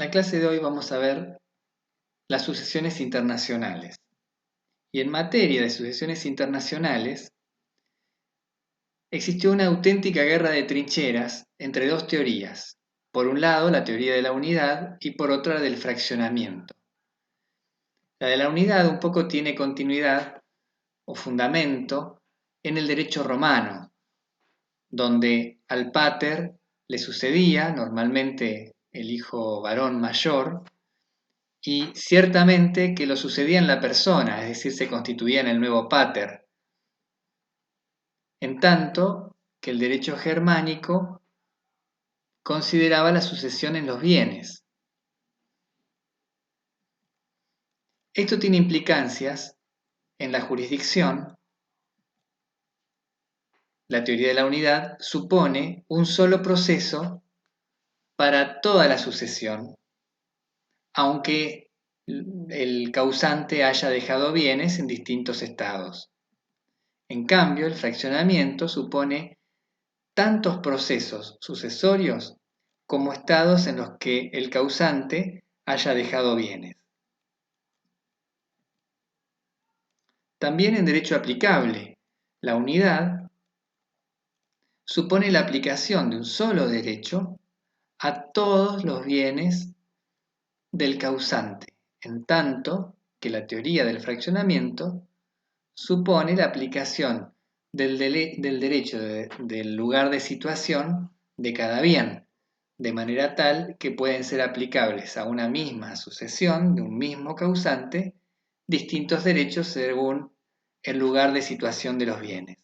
la clase de hoy vamos a ver las sucesiones internacionales. Y en materia de sucesiones internacionales, existió una auténtica guerra de trincheras entre dos teorías. Por un lado, la teoría de la unidad y por otra, del fraccionamiento. La de la unidad un poco tiene continuidad o fundamento en el derecho romano, donde al pater le sucedía normalmente el hijo varón mayor, y ciertamente que lo sucedía en la persona, es decir, se constituía en el nuevo pater. En tanto que el derecho germánico consideraba la sucesión en los bienes. Esto tiene implicancias en la jurisdicción. La teoría de la unidad supone un solo proceso para toda la sucesión, aunque el causante haya dejado bienes en distintos estados. En cambio, el fraccionamiento supone tantos procesos sucesorios como estados en los que el causante haya dejado bienes. También en derecho aplicable, la unidad supone la aplicación de un solo derecho a todos los bienes del causante, en tanto que la teoría del fraccionamiento supone la aplicación del derecho del lugar de situación de cada bien, de manera tal que pueden ser aplicables a una misma sucesión de un mismo causante distintos derechos según el lugar de situación de los bienes.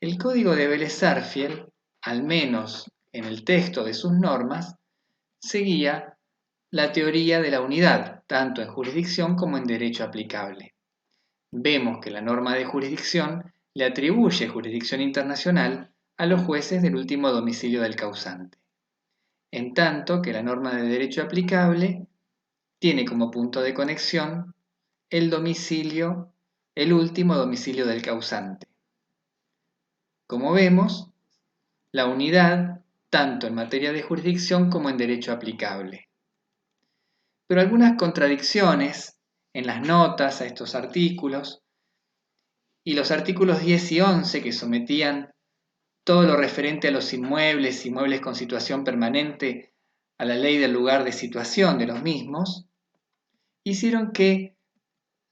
El Código de Vélez-Sarsfield, al menos en el texto de sus normas, seguía la teoría de la unidad, tanto en jurisdicción como en derecho aplicable. Vemos que la norma de jurisdicción le atribuye jurisdicción internacional a los jueces del último domicilio del causante, en tanto que la norma de derecho aplicable tiene como punto de conexión el último domicilio del causante. Como vemos, la unidad tanto en materia de jurisdicción como en derecho aplicable. Pero algunas contradicciones en las notas a estos artículos y los artículos 10 y 11 que sometían todo lo referente a los inmuebles con situación permanente a la ley del lugar de situación de los mismos, hicieron que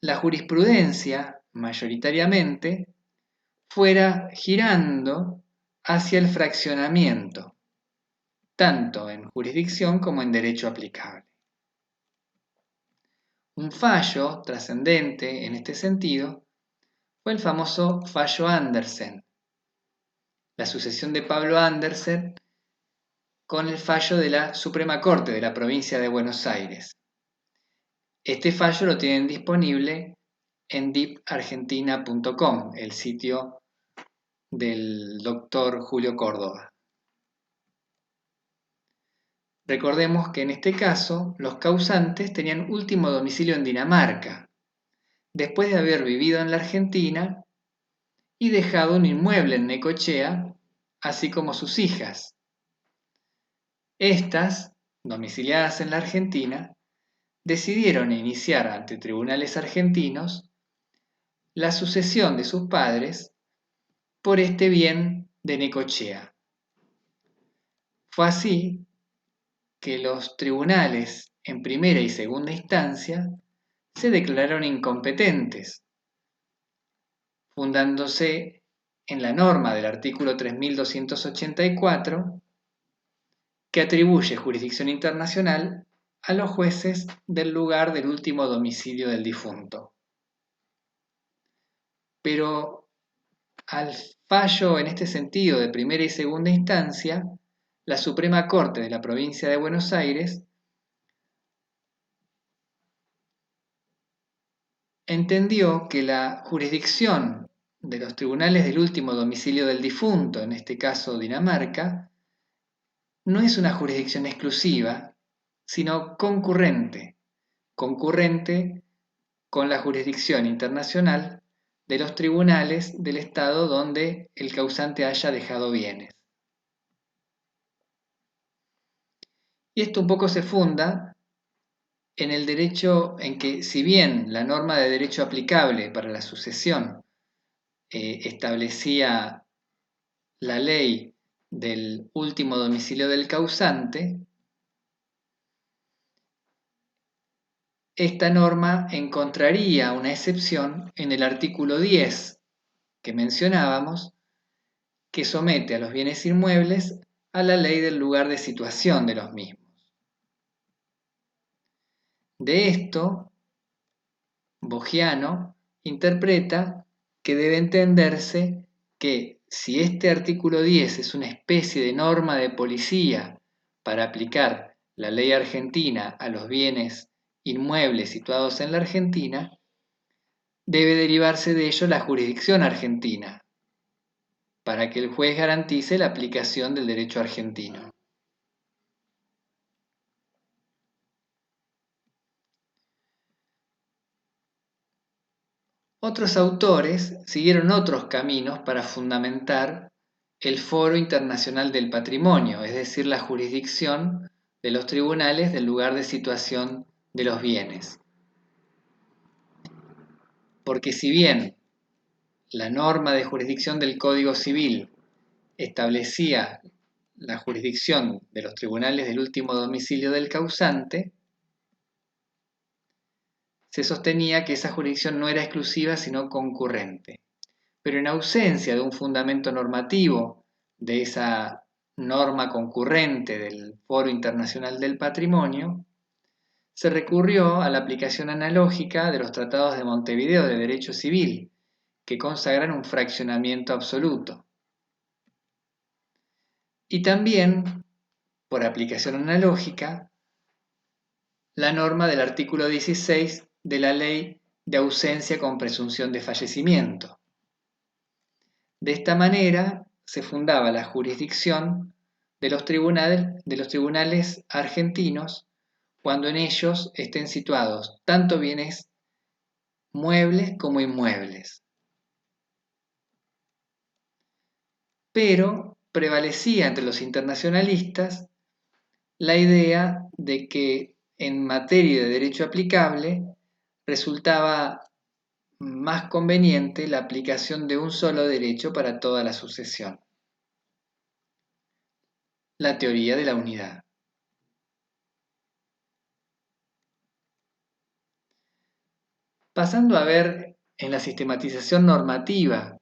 la jurisprudencia mayoritariamente fuera girando hacia el fraccionamiento, tanto en jurisdicción como en derecho aplicable. Un fallo trascendente en este sentido fue el famoso fallo Andersen, la sucesión de Pablo Andersen con el fallo de la Suprema Corte de la provincia de Buenos Aires. Este fallo lo tienen disponible en dipargentina.com, el sitio del doctor Julio Córdoba. Recordemos que en este caso los causantes tenían último domicilio en Dinamarca, después de haber vivido en la Argentina y dejado un inmueble en Necochea, así como sus hijas. Estas, domiciliadas en la Argentina, decidieron iniciar ante tribunales argentinos la sucesión de sus padres por este bien de Necochea. Fue así que los tribunales en primera y segunda instancia se declararon incompetentes, fundándose en la norma del artículo 3284 que atribuye jurisdicción internacional a los jueces del lugar del último domicilio del difunto. Pero al fallo en este sentido de primera y segunda instancia, la Suprema Corte de la provincia de Buenos Aires entendió que la jurisdicción de los tribunales del último domicilio del difunto, en este caso Dinamarca, no es una jurisdicción exclusiva, sino concurrente con la jurisdicción internacional de los tribunales del estado donde el causante haya dejado bienes. Y esto un poco se funda en el derecho en que, si bien la norma de derecho aplicable para la sucesión establecía la ley del último domicilio del causante, esta norma encontraría una excepción en el artículo 10 que mencionábamos, que somete a los bienes inmuebles a la ley del lugar de situación de los mismos. De esto, Bogiano interpreta que debe entenderse que si este artículo 10 es una especie de norma de policía para aplicar la ley argentina a los bienes inmuebles situados en la Argentina, debe derivarse de ello la jurisdicción argentina, para que el juez garantice la aplicación del derecho argentino. Otros autores siguieron otros caminos para fundamentar el Foro Internacional del Patrimonio, es decir, la jurisdicción de los tribunales del lugar de situación de los bienes. Porque si bien la norma de jurisdicción del Código Civil establecía la jurisdicción de los tribunales del último domicilio del causante, se sostenía que esa jurisdicción no era exclusiva sino concurrente. Pero en ausencia de un fundamento normativo de esa norma concurrente del Foro Internacional del Patrimonio, se recurrió a la aplicación analógica de los tratados de Montevideo de Derecho Civil, que consagran un fraccionamiento absoluto. Y también, por aplicación analógica, la norma del artículo 16 de la Ley de Ausencia con Presunción de Fallecimiento. De esta manera se fundaba la jurisdicción de los tribunales argentinos cuando en ellos estén situados tanto bienes muebles como inmuebles. Pero prevalecía entre los internacionalistas la idea de que en materia de derecho aplicable resultaba más conveniente la aplicación de un solo derecho para toda la sucesión. La teoría de la unidad. Pasando a ver en la sistematización normativa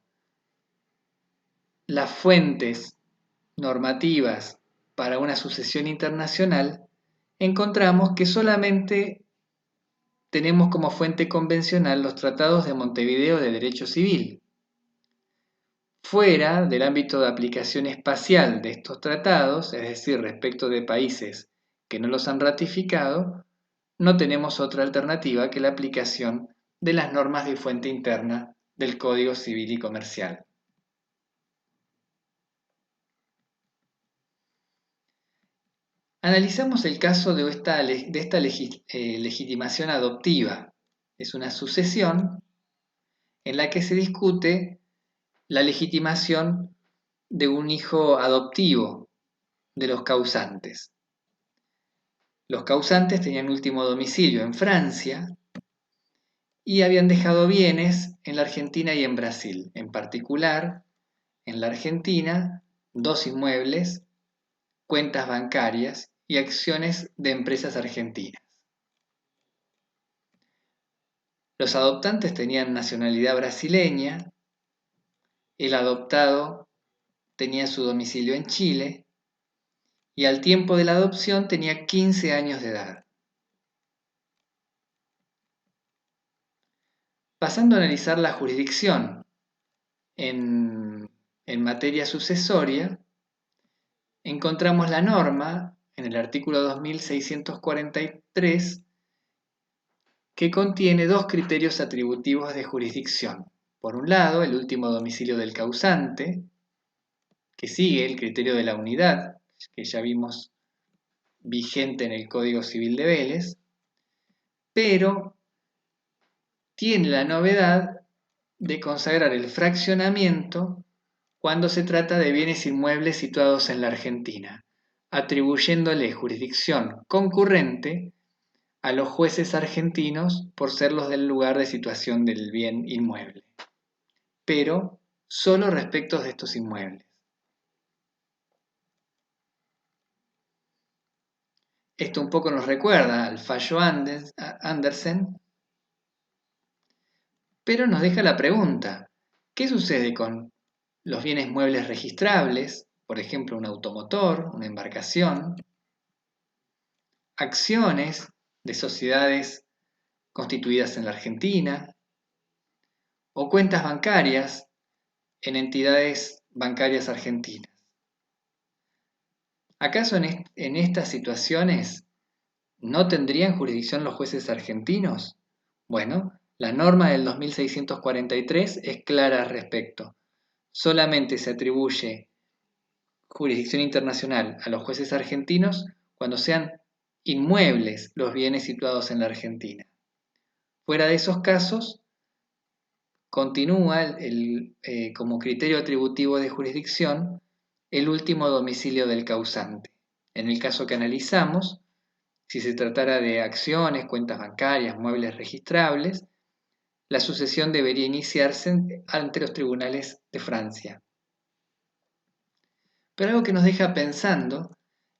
las fuentes normativas para una sucesión internacional, encontramos que solamente tenemos como fuente convencional los tratados de Montevideo de Derecho Civil. Fuera del ámbito de aplicación espacial de estos tratados, es decir, respecto de países que no los han ratificado, no tenemos otra alternativa que la aplicación de las normas de fuente interna del Código Civil y Comercial. Analizamos el caso de esta legitimación adoptiva. Es una sucesión en la que se discute la legitimación de un hijo adoptivo de los causantes. Los causantes tenían último domicilio en Francia y habían dejado bienes en la Argentina y en Brasil. En particular, en la Argentina, 2 inmuebles, cuentas bancarias y acciones de empresas argentinas. Los adoptantes tenían nacionalidad brasileña, el adoptado tenía su domicilio en Chile y al tiempo de la adopción tenía 15 años de edad. Pasando a analizar la jurisdicción en materia sucesoria, encontramos la norma en el artículo 2643 que contiene 2 criterios atributivos de jurisdicción. Por un lado, el último domicilio del causante, que sigue el criterio de la unidad, que ya vimos vigente en el Código Civil de Vélez, pero tiene la novedad de consagrar el fraccionamiento cuando se trata de bienes inmuebles situados en la Argentina. atribuyéndole jurisdicción concurrente a los jueces argentinos por ser los del lugar de situación del bien inmueble, pero solo respecto de estos inmuebles. Esto un poco nos recuerda al fallo Andersen, pero nos deja la pregunta: ¿qué sucede con los bienes muebles registrables, por ejemplo un automotor, una embarcación, acciones de sociedades constituidas en la Argentina o cuentas bancarias en entidades bancarias argentinas? ¿Acaso en estas situaciones no tendrían jurisdicción los jueces argentinos? Bueno, la norma del 2643 es clara al respecto. Solamente se atribuye jurisdicción internacional a los jueces argentinos cuando sean inmuebles los bienes situados en la Argentina. Fuera de esos casos, continúa como criterio atributivo de jurisdicción el último domicilio del causante. En el caso que analizamos, si se tratara de acciones, cuentas bancarias, muebles registrables, la sucesión debería iniciarse ante los tribunales de Francia. Pero algo que nos deja pensando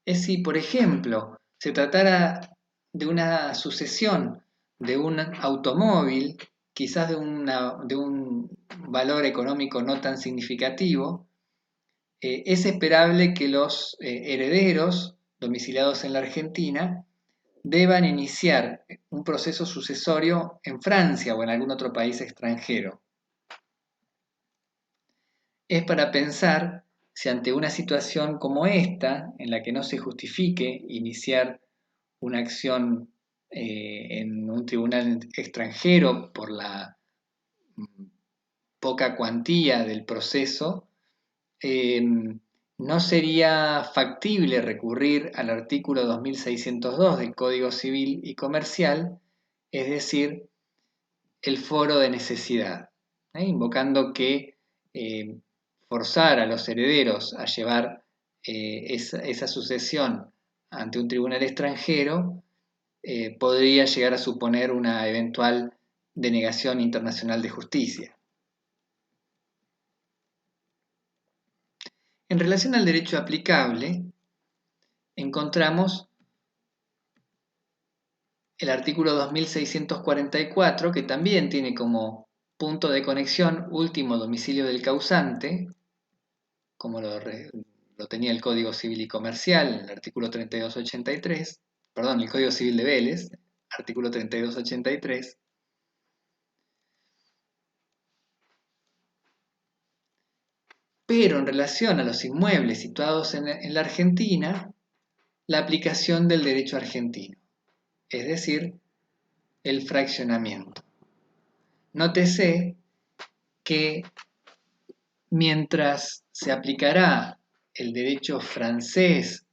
es si, por ejemplo, se tratara de una sucesión de un automóvil, quizás de un valor económico no tan significativo, es esperable que los herederos domiciliados en la Argentina deban iniciar un proceso sucesorio en Francia o en algún otro país extranjero. Es para pensar si ante una situación como esta, en la que no se justifique iniciar una acción en un tribunal extranjero por la poca cuantía del proceso, no sería factible recurrir al artículo 2602 del Código Civil y Comercial, es decir, el foro de necesidad, invocando que forzar a los herederos a llevar esa sucesión ante un tribunal extranjero podría llegar a suponer una eventual denegación internacional de justicia. En relación al derecho aplicable, encontramos el artículo 2644, que también tiene como punto de conexión último domicilio del causante, como lo tenía el Código Civil y Comercial, el artículo 3283, perdón, el Código Civil de Vélez, artículo 3283. Pero en relación a los inmuebles situados en la Argentina, la aplicación del derecho argentino, es decir, el fraccionamiento. Nótese que mientras se aplicará el derecho francés,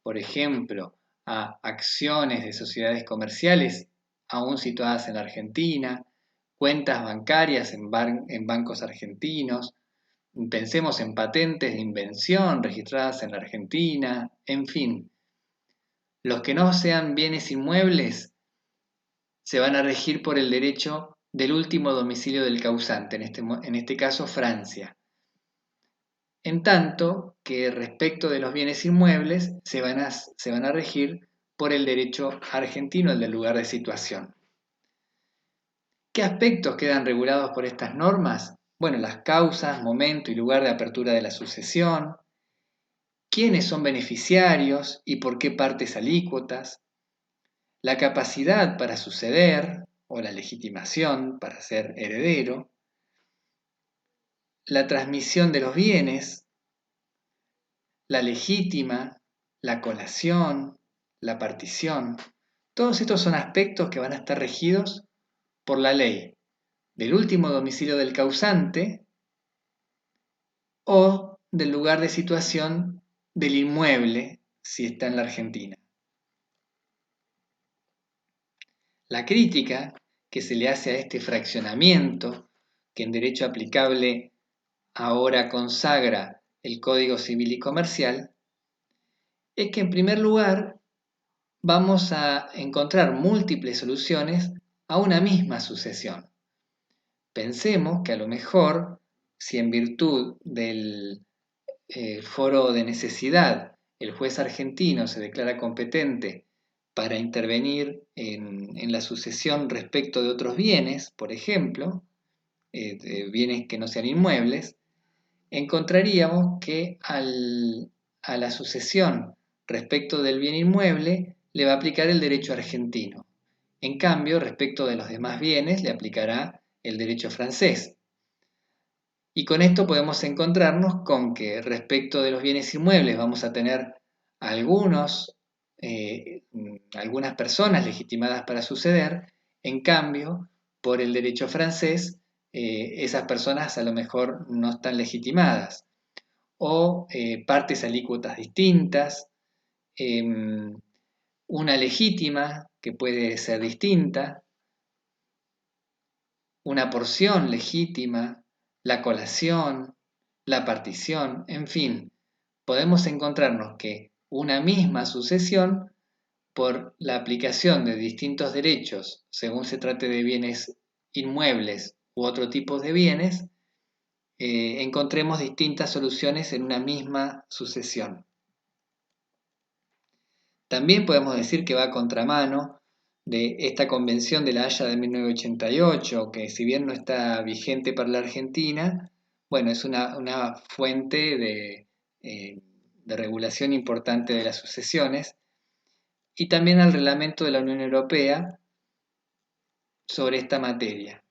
por ejemplo, a acciones de sociedades comerciales aún situadas en la Argentina, cuentas bancarias en bancos argentinos, pensemos en patentes de invención registradas en la Argentina, en fin, los que no sean bienes inmuebles se van a regir por el derecho del último domicilio del causante, en este caso Francia. En tanto que respecto de los bienes inmuebles se van a regir por el derecho argentino, el del lugar de situación. ¿Qué aspectos quedan regulados por estas normas? Bueno, las causas, momento y lugar de apertura de la sucesión, quiénes son beneficiarios y por qué partes alícuotas, la capacidad para suceder o la legitimación para ser heredero, la transmisión de los bienes, la legítima, la colación, la partición. Todos estos son aspectos que van a estar regidos por la ley del último domicilio del causante o del lugar de situación del inmueble si está en la Argentina. La crítica que se le hace a este fraccionamiento, que en derecho aplicable ahora consagra el Código Civil y Comercial, es que en primer lugar vamos a encontrar múltiples soluciones a una misma sucesión. Pensemos que a lo mejor, si en virtud del foro de necesidad el juez argentino se declara competente para intervenir en la sucesión respecto de otros bienes, por ejemplo, de bienes que no sean inmuebles, encontraríamos que a la sucesión respecto del bien inmueble le va a aplicar el derecho argentino. En cambio, respecto de los demás bienes le aplicará el derecho francés. Y con esto podemos encontrarnos con que respecto de los bienes inmuebles vamos a tener algunas personas legitimadas para suceder, en cambio, por el derecho francés, esas personas a lo mejor no están legitimadas, o partes alícuotas distintas, una legítima que puede ser distinta, una porción legítima, la colación, la partición, en fin, podemos encontrarnos que una misma sucesión, por la aplicación de distintos derechos, según se trate de bienes inmuebles u otro tipo de bienes, encontremos distintas soluciones en una misma sucesión. También podemos decir que va a contramano de esta convención de La Haya de 1988, que si bien no está vigente para la Argentina, bueno, es una fuente de regulación importante de las sucesiones, y también al reglamento de la Unión Europea sobre esta materia.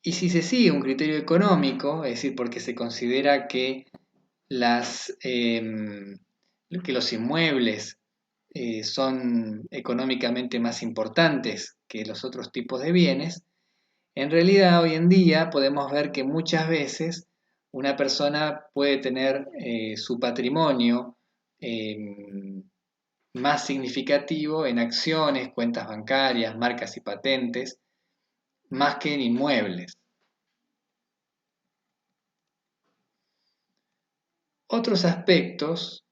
Y si se sigue un criterio económico, es decir, porque se considera que los inmuebles son económicamente más importantes que los otros tipos de bienes, en realidad hoy en día podemos ver que muchas veces una persona puede tener su patrimonio más significativo en acciones, cuentas bancarias, marcas y patentes, más que en inmuebles. Otros aspectos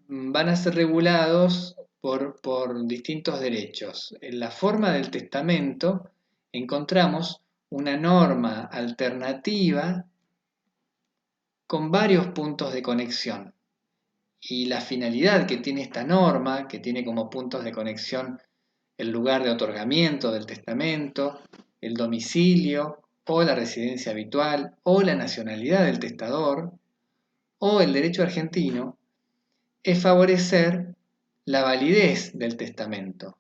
van a ser regulados por distintos derechos. En la forma del testamento encontramos una norma alternativa con varios puntos de conexión. Y la finalidad que tiene esta norma, que tiene como puntos de conexión el lugar de otorgamiento del testamento, el domicilio o la residencia habitual o la nacionalidad del testador o el derecho argentino, es favorecer la validez del testamento.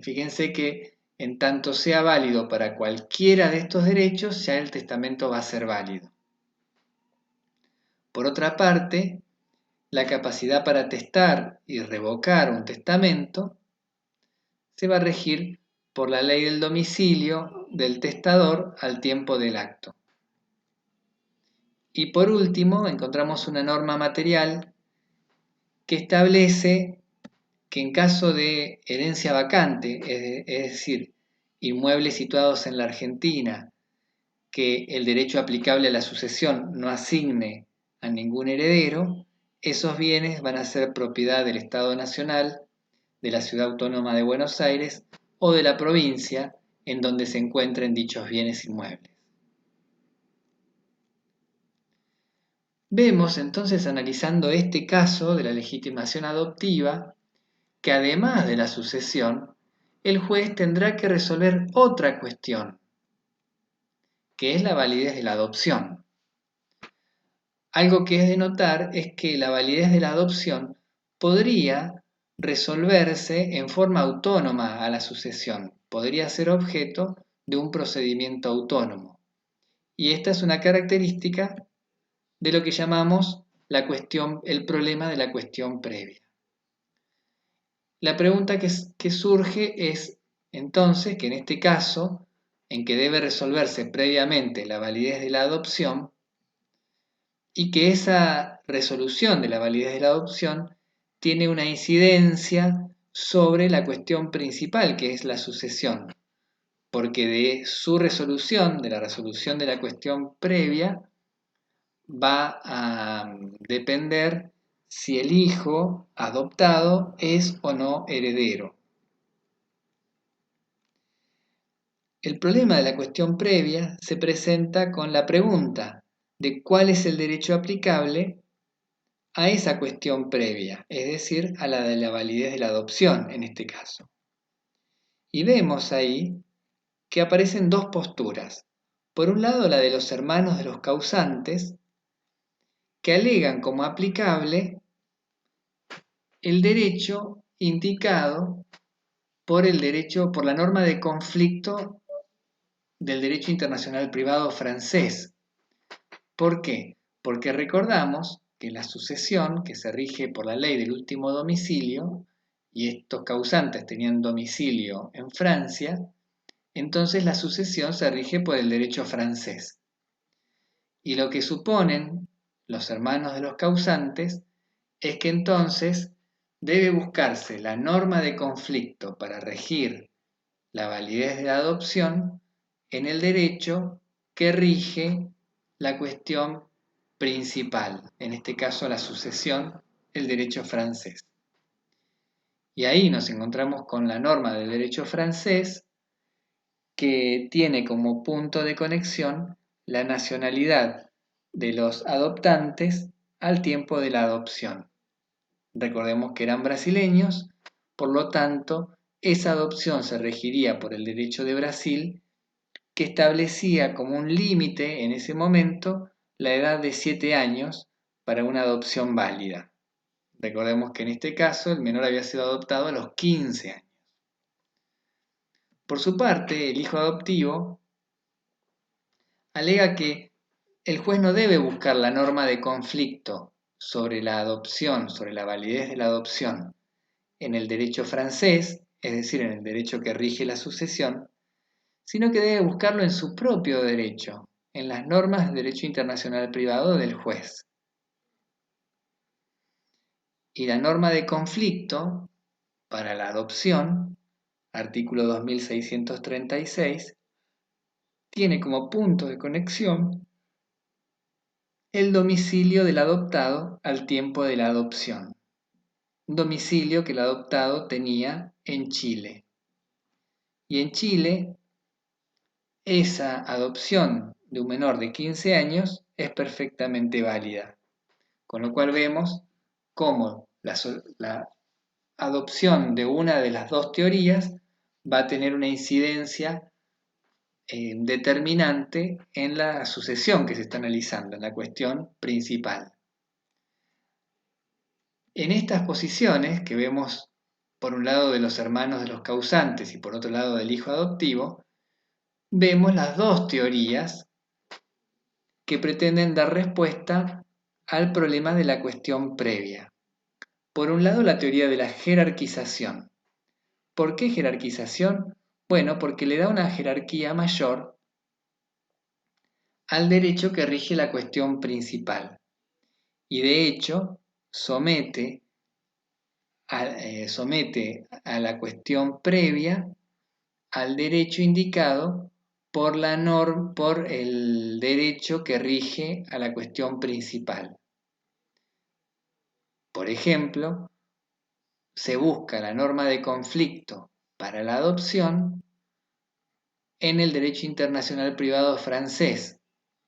Fíjense que en tanto sea válido para cualquiera de estos derechos, ya el testamento va a ser válido. Por otra parte, la capacidad para testar y revocar un testamento se va a regir por la ley del domicilio del testador al tiempo del acto. Y por último, encontramos una norma material que establece que en caso de herencia vacante, es decir, inmuebles situados en la Argentina, que el derecho aplicable a la sucesión no asigne a ningún heredero, esos bienes van a ser propiedad del Estado Nacional, de la Ciudad Autónoma de Buenos Aires o de la provincia en donde se encuentren dichos bienes inmuebles. Vemos entonces, analizando este caso de la legitimación adoptiva, que además de la sucesión, el juez tendrá que resolver otra cuestión, que es la validez de la adopción. Algo que es de notar es que la validez de la adopción podría resolverse en forma autónoma a la sucesión, podría ser objeto de un procedimiento autónomo. Y esta es una característica de lo que llamamos el problema de la cuestión previa. La pregunta que surge es entonces que en este caso, en que debe resolverse previamente la validez de la adopción, y que esa resolución de la validez de la adopción tiene una incidencia sobre la cuestión principal, que es la sucesión, porque de su resolución, de la resolución de la cuestión previa, va a depender si el hijo adoptado es o no heredero. El problema de la cuestión previa se presenta con la pregunta de cuál es el derecho aplicable a esa cuestión previa, es decir, a la de la validez de la adopción en este caso. Y vemos ahí que aparecen dos posturas. Por un lado, la de los hermanos de los causantes, que alegan como aplicable el derecho indicado por la norma de conflicto del derecho internacional privado francés. ¿Por qué? Porque recordamos que la sucesión, que se rige por la ley del último domicilio, y estos causantes tenían domicilio en Francia, entonces la sucesión se rige por el derecho francés. Y lo que suponen los hermanos de los causantes es que entonces debe buscarse la norma de conflicto para regir la validez de la adopción en el derecho que rige la cuestión principal, en este caso la sucesión, el derecho francés. Y ahí nos encontramos con la norma del derecho francés que tiene como punto de conexión la nacionalidad de los adoptantes al tiempo de la adopción. Recordemos que eran brasileños, por lo tanto, esa adopción se regiría por el derecho de Brasil, que establecía como un límite en ese momento la edad de 7 años para una adopción válida. Recordemos que en este caso el menor había sido adoptado a los 15 años. Por su parte, el hijo adoptivo alega que el juez no debe buscar la norma de conflicto sobre la adopción, sobre la validez de la adopción en el derecho francés, es decir, en el derecho que rige la sucesión, sino que debe buscarlo en su propio derecho, en las normas del derecho internacional privado del juez. Y la norma de conflicto para la adopción, artículo 2636, tiene como punto de conexión el domicilio del adoptado al tiempo de la adopción, domicilio que el adoptado tenía en Chile. Y en Chile, esa adopción de un menor de 15 años es perfectamente válida, con lo cual vemos cómo la adopción de una de las dos teorías va a tener una incidencia determinante en la sucesión que se está analizando, en la cuestión principal. En estas posiciones que vemos por un lado de los hermanos de los causantes y por otro lado del hijo adoptivo, vemos las dos teorías que pretenden dar respuesta al problema de la cuestión previa. Por un lado, la teoría de la jerarquización. ¿Por qué jerarquización? Bueno, porque le da una jerarquía mayor al derecho que rige la cuestión principal y de hecho somete a la cuestión previa al derecho indicado por el derecho que rige a la cuestión principal. Por ejemplo, se busca la norma de conflicto para la adopción en el derecho internacional privado francés,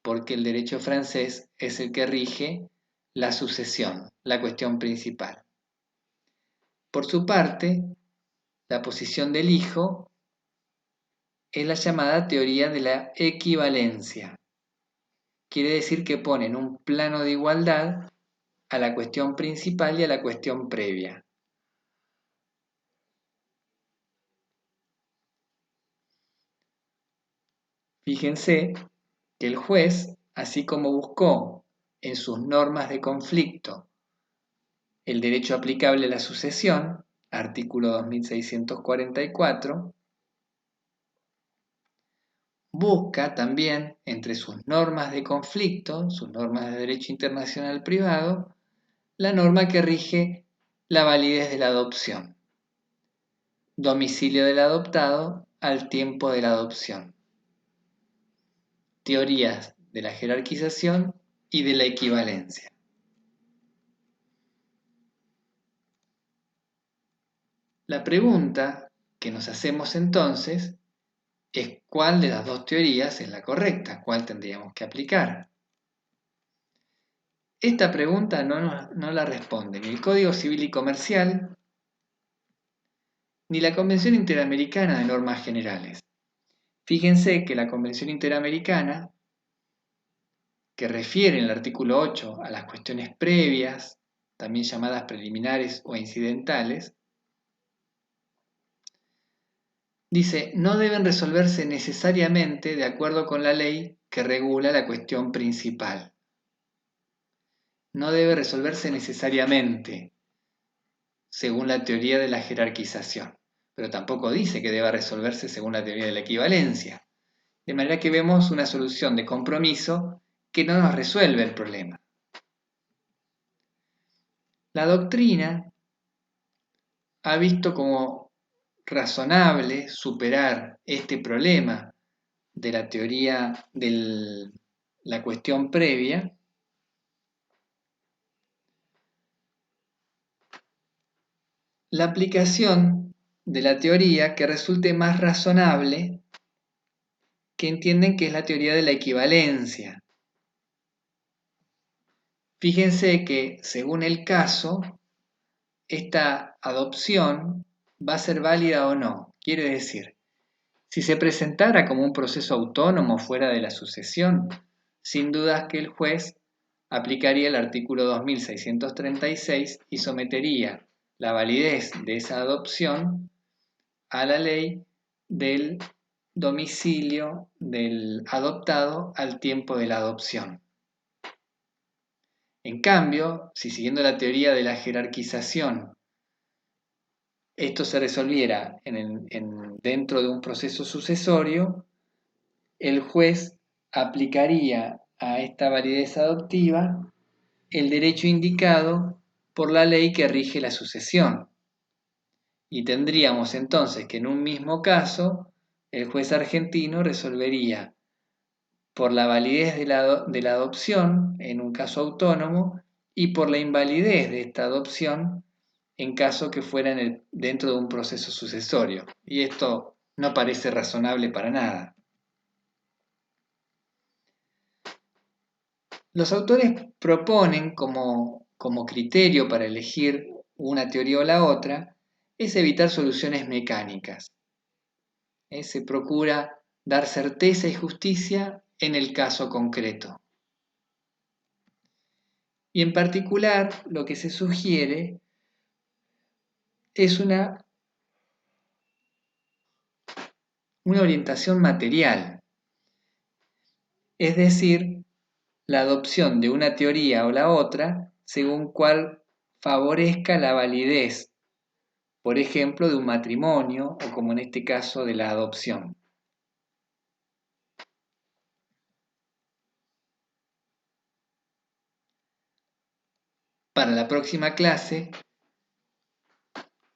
porque el derecho francés es el que rige la sucesión, la cuestión principal. Por su parte, la posición del hijo es la llamada teoría de la equivalencia. Quiere decir que pone en un plano de igualdad a la cuestión principal y a la cuestión previa. Fíjense que el juez, así como buscó en sus normas de conflicto el derecho aplicable a la sucesión, artículo 2644, busca también entre sus normas de conflicto, sus normas de derecho internacional privado, la norma que rige la validez de la adopción, domicilio del adoptado al tiempo de la adopción, teorías de la jerarquización y de la equivalencia. La pregunta que nos hacemos entonces es cuál de las dos teorías es la correcta, cuál tendríamos que aplicar. Esta pregunta no la responde ni el Código Civil y Comercial ni la Convención Interamericana de Normas Generales. Fíjense que la Convención Interamericana, que refiere en el artículo 8 a las cuestiones previas, también llamadas preliminares o incidentales, dice, no deben resolverse necesariamente de acuerdo con la ley que regula la cuestión principal. No debe resolverse necesariamente, según la teoría de la jerarquización, pero tampoco dice que deba resolverse según la teoría de la equivalencia. De manera que vemos una solución de compromiso que no nos resuelve el problema. La doctrina ha visto como razonable superar este problema de la teoría de la cuestión previa la aplicación de la teoría que resulte más razonable, que entienden que es la teoría de la equivalencia. Fíjense que, según el caso, esta adopción va a ser válida o no. Quiere decir, si se presentara como un proceso autónomo fuera de la sucesión, sin dudas que el juez aplicaría el artículo 2636 y sometería la validez de esa adopción a la ley del domicilio del adoptado al tiempo de la adopción. En cambio, si siguiendo la teoría de la jerarquización, esto se resolviera dentro de un proceso sucesorio, el juez aplicaría a esta validez adoptiva el derecho indicado por la ley que rige la sucesión. Y tendríamos entonces que en un mismo caso, el juez argentino resolvería por la validez de la adopción en un caso autónomo y por la invalidez de esta adopción en caso que fuera dentro de un proceso sucesorio. Y esto no parece razonable para nada. Los autores proponen como criterio para elegir una teoría o la otra es evitar soluciones mecánicas. Se procura dar certeza y justicia en el caso concreto. Y en particular lo que se sugiere es una orientación material, es decir, la adopción de una teoría o la otra según cuál favorezca la validez, por ejemplo, de un matrimonio o como en este caso de la adopción. Para la próxima clase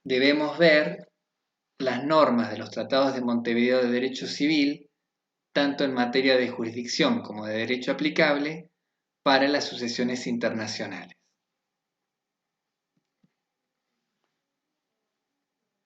debemos ver las normas de los tratados de Montevideo de Derecho Civil, tanto en materia de jurisdicción como de derecho aplicable, para las sucesiones internacionales.